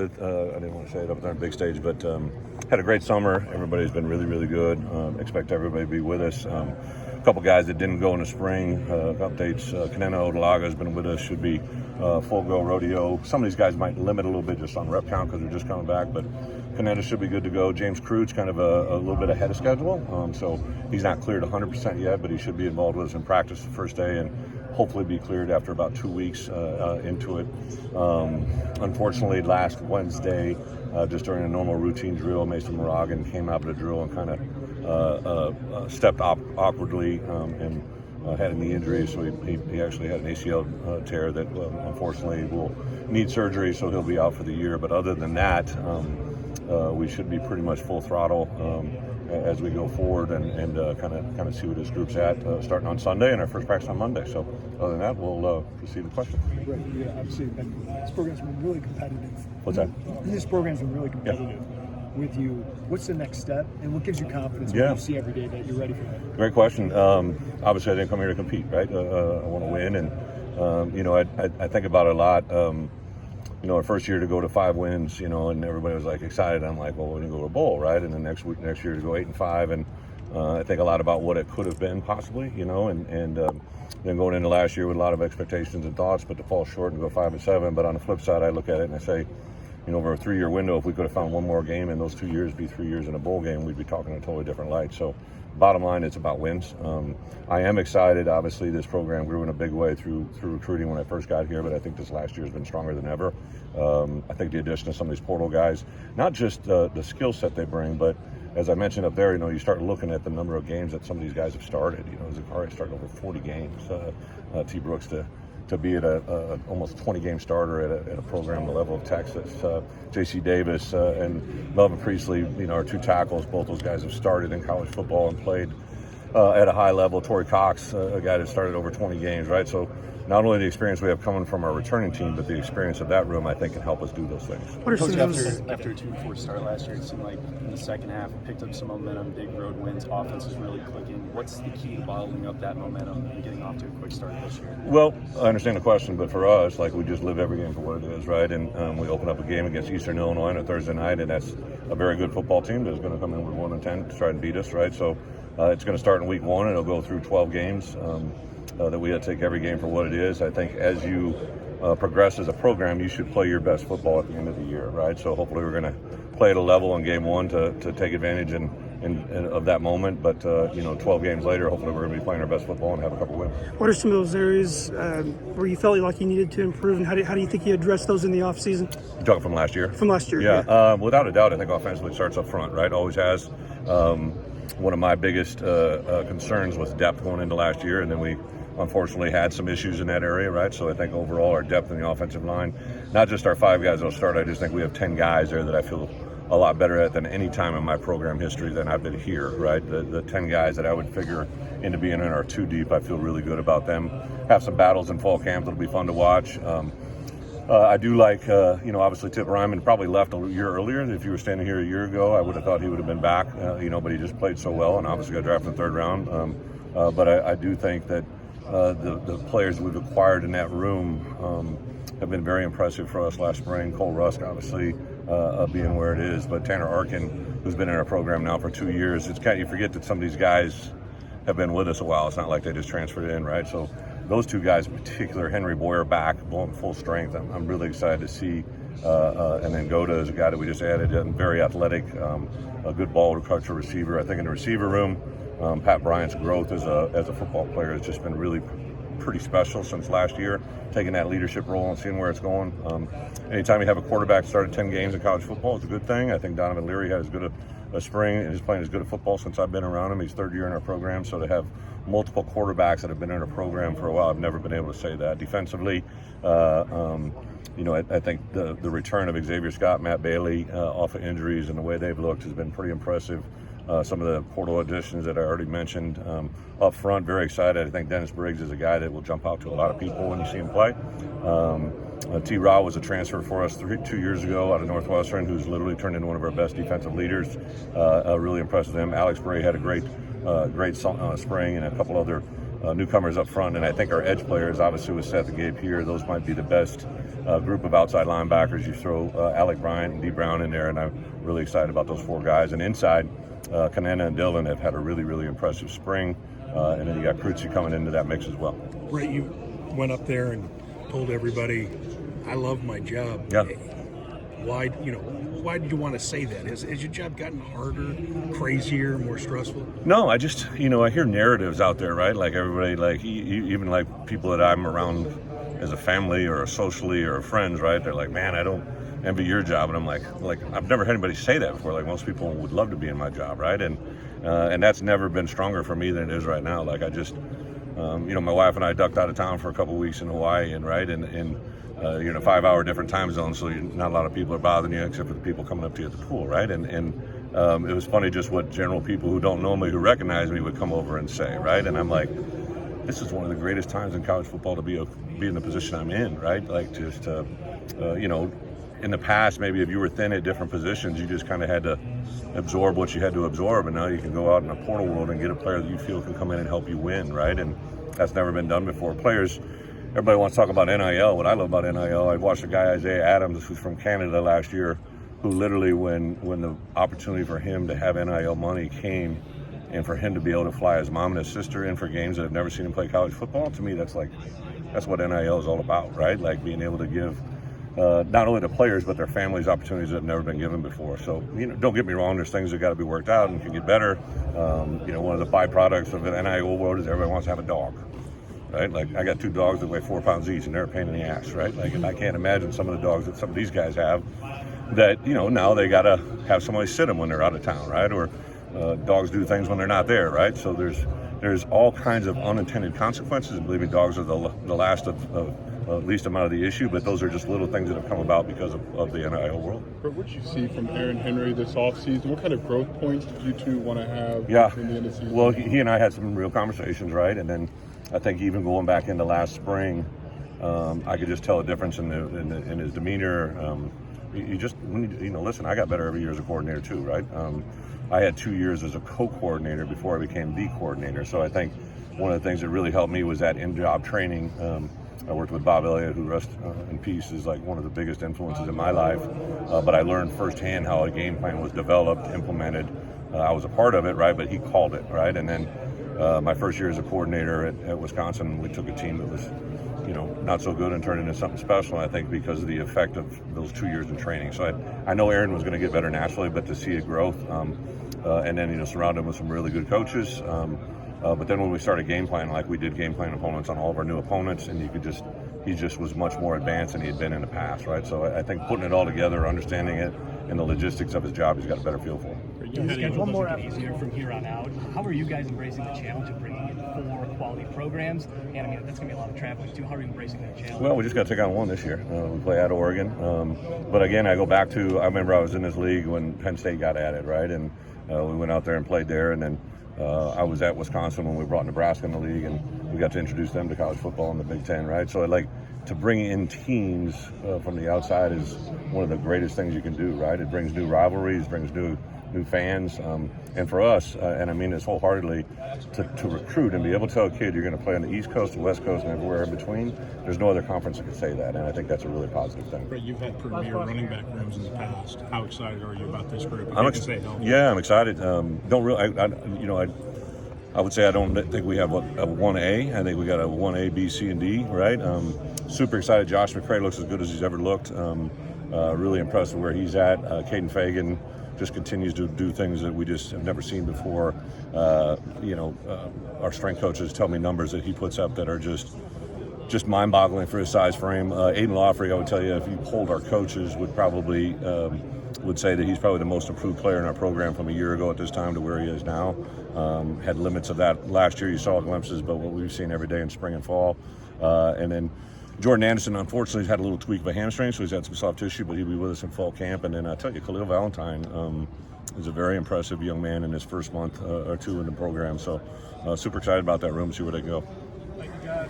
I didn't want to say it up there on a big stage, but had a great summer. Everybody's been really, really good. Expect everybody to be with us. A couple guys that didn't go in the spring. Updates, Caneno Odalaga has been with us, should be full go rodeo. Some of these guys might limit a little bit just on rep count because they're just coming back, but Caneno should be good to go. James Crude's kind of a little bit ahead of schedule, so he's not cleared 100% yet, but he should be involved with us in practice the first day and hopefully be cleared after about 2 weeks into it. Unfortunately, last Wednesday, just during a normal routine drill, Mason Moragan came out of the drill and kind of stepped awkwardly and had a knee injury, so he actually had an ACL tear that unfortunately will need surgery, so he'll be out for the year. But other than that, we should be pretty much full throttle as we go forward and kind of see where this group's at, starting on Sunday and our first practice on Monday. So other than that, we'll proceed with questions. Right. Yeah, obviously, this program's been really competitive. What's that? This program's been really competitive with you. What's the next step, and what gives you confidence when you see every day that you're ready for that? Great question. Obviously, I didn't come here to compete, right? I want to win, and I think about it a lot. Our first year to go to 5 wins, and everybody was like excited. I'm like, well, we're gonna go to a bowl, right? And then next year to go 8-5, and I think a lot about what it could have been possibly, and then going into last year with a lot of expectations and thoughts, but to fall short and go 5-7. But on the flip side, I look at it and I say, over a 3-year window, if we could have found one more game in those 2 years, be 3 years in a bowl game, we'd be talking in a totally different light. So bottom line, it's about wins. I am excited. Obviously, this program grew in a big way through recruiting when I first got here, but I think this last year has been stronger than ever. I think the addition of some of these portal guys, not just the skill set they bring, but as I mentioned up there, you start looking at the number of games that some of these guys have started. Zakari started over 40 games. T. Brooks to be at a almost 20-game starter at a program the level of Texas. J.C. Davis and Melvin Priestley, our 2 tackles, both those guys have started in college football and played at a high level. Torrey Cox, a guy that started over 20 games, right? So not only the experience we have coming from our returning team, but the experience of that room, I think, can help us do those things. Coach, after a 2-4 start last year, it seemed like in the second half, we picked up some momentum, big road wins, offense is really clicking. What's the key to bottling up that momentum and getting off to a quick start this year? Well, I understand the question, but for us, we just live every game for what it is, right? And we open up a game against Eastern Illinois on a Thursday night, and that's a very good football team that's going to come in with 1-10 to try and beat us, right? So it's going to start in week 1, and it'll go through 12 games. That we have to take every game for what it is. I think as you progress as a program, you should play your best football at the end of the year, right? So hopefully we're going to play at a level in game 1 to take advantage of that moment. But 12 games later, hopefully we're going to be playing our best football and have a couple wins. What are some of those areas where you felt like you needed to improve, and how do you think you addressed those in the offseason? You're talking from last year? From last year, yeah. Without a doubt, I think offensively starts up front, right? Always has. One of my biggest concerns was depth going into last year, and then we unfortunately had some issues in that area, right? So I think overall our depth in the offensive line, not just our 5 guys that'll start, I just think we have 10 guys there that I feel a lot better at than any time in my program history than I've been here, right? The 10 guys that I would figure into being in our 2 deep, I feel really good about them. Have some battles in fall camp that'll be fun to watch. I do like, obviously Tip Ryman probably left a year earlier. If you were standing here a year ago, I would have thought he would have been back, but he just played so well and obviously got drafted in the 3rd round. But I do think that the players we've acquired in that room have been very impressive for us last spring. Cole Rusk, obviously, being where it is, but Tanner Arkin, who's been in our program now for 2 years. You forget that some of these guys have been with us a while. It's not like they just transferred in, right? So those 2 guys in particular, Henry Boyer back, blowing full strength. I'm really excited to see. And then Goda is a guy that we just added in, very athletic, a good ball catcher receiver. I think in the receiver room, Pat Bryant's growth as a football player has just been really pretty special since last year, taking that leadership role and seeing where it's going. Anytime you have a quarterback started 10 games in college football, it's a good thing. I think Donovan Leary had as good a spring and is playing as good a football since I've been around him. He's 3rd year in our program, so to have multiple quarterbacks that have been in our program for a while, I've never been able to say that. Defensively, I think the return of Xavier Scott, Matt Bailey off of injuries and the way they've looked has been pretty impressive. Some of the portal additions that I already mentioned. Up front, very excited. I think Dennis Briggs is a guy that will jump out to a lot of people when you see him play. T. Raw was a transfer for us 2 years ago out of Northwestern, who's literally turned into one of our best defensive leaders. Really impressed with him. Alex Bray had a great spring, and a couple other newcomers up front. And I think our edge players, obviously with Seth and Gabe here, those might be the best group of outside linebackers. You throw Alec Bryant and D. Brown in there, and I'm really excited about those 4 guys. And inside, Kanena and Dylan have had a really, really impressive spring. And then you got Krutzy coming into that mix as well. Bret, you went up there and told everybody, "I love my job." Yeah. Why did you want to say that? Has your job gotten harder, crazier, more stressful? No, I just, I hear narratives out there, right? Like everybody, like even like people that I'm around as a family or socially or friends, right? They're like, "Man, I don't envy your job," and I'm like I've never had anybody say that before. Like most people would love to be in my job, right? And that's never been stronger for me than it is right now. Like I just, my wife and I ducked out of town for a couple of weeks in Hawaii, and right, and you're in a 5-hour different time zone, so not a lot of people are bothering you except for the people coming up to you at the pool, right? And it was funny just what general people who don't know me, who recognize me, would come over and say, right? And I'm like, this is one of the greatest times in college football to be in the position I'm in, right? Like just, in the past, maybe if you were thin at different positions, you just kind of had to absorb what you had to absorb, and now you can go out in a portal world and get a player that you feel can come in and help you win, right? And that's never been done before. Players, everybody wants to talk about NIL. What I love about NIL, I watched a guy, Isaiah Adams, who's from Canada last year, who literally, when the opportunity for him to have NIL money came, and for him to be able to fly his mom and his sister in for games that have never seen him play college football, to me, that's what NIL is all about, right? Like being able to give not only the players but their families opportunities that have never been given before. So don't get me wrong, there's things that got to be worked out and can get better. One of the byproducts of an NIL world is everybody wants to have a dog, right? Like I got 2 dogs that weigh 4 pounds each, and they're a pain in the ass, right? Like, and I can't imagine some of the dogs that some of these guys have that now they got to have somebody sit them when they're out of town, right? Or dogs do things when they're not there, right? So there's all kinds of unintended consequences, and believe me, dogs are the last of least amount of the issue, but those are just little things that have come about because of the NIL world. But what did you see from Aaron Henry this offseason? What kind of growth points did you two want to have in the end of the season? Well, he and I had some real conversations, right? And then I think even going back into last spring, I could just tell a difference in his demeanor. Listen, I got better every year as a coordinator too, right? I had 2 years as a co-coordinator before I became the coordinator. So I think one of the things that really helped me was that in-job training. I worked with Bob Elliott, who rest in peace, is like one of the biggest influences in my life. But I learned firsthand how a game plan was developed, implemented. I was a part of it, right? But he called it, right? And then my first year as a coordinator at Wisconsin, we took a team that was, not so good and turned into something special. I think because of the effect of those 2 years in training. So I know Aaron was going to get better naturally, but to see a growth, and then surround him with some really good coaches. But then when we started game planning, like we did game plan opponents on all of our new opponents, and he just was much more advanced than he had been in the past, right? So I think putting it all together, understanding it, and the logistics of his job, he's got a better feel for it. The schedule doesn't get easier from here on out. How are you guys embracing the challenge of bringing in 4 quality programs? And that's going to be a lot of traveling too. How are you embracing that challenge? Well, we just got to take on one this year. We play at Oregon. But again, I go back to, I remember I was in this league when Penn State got added, right? And we went out there and played there, and then I was at Wisconsin when we brought Nebraska in the league, and we got to introduce them to college football in the Big Ten, right? So to bring in teams from the outside is one of the greatest things you can do, right? It brings new rivalries, brings new fans, and for us, and I mean this wholeheartedly, to recruit and be able to tell a kid you're going to play on the East Coast, the West Coast, and everywhere in between. There's no other conference that can say that, and I think that's a really positive thing. Bret, you've had premier running back rooms in the past. How excited are you about this group? I'm excited. I would say I don't think we have a 1A. I think we got a 1A, B, C, and D, right? Super excited. Josh McCray looks as good as he's ever looked. Really impressed with where he's at. Caden Fagan just continues to do things that we just have never seen before. Our strength coaches tell me numbers that he puts up that are just mind-boggling for his size frame. Aiden Lawfrey, I would tell you, if you polled our coaches, would say that he's probably the most improved player in our program from a year ago at this time to where he is now. Had limits of that last year. You saw glimpses, but what we've seen every day in spring and fall. And then Jordan Anderson, unfortunately, has had a little tweak of a hamstring, so he's had some soft tissue, but he'll be with us in fall camp. And then I tell you, Khalil Valentine is a very impressive young man in his first month or two in the program. So super excited about that room, see where they go.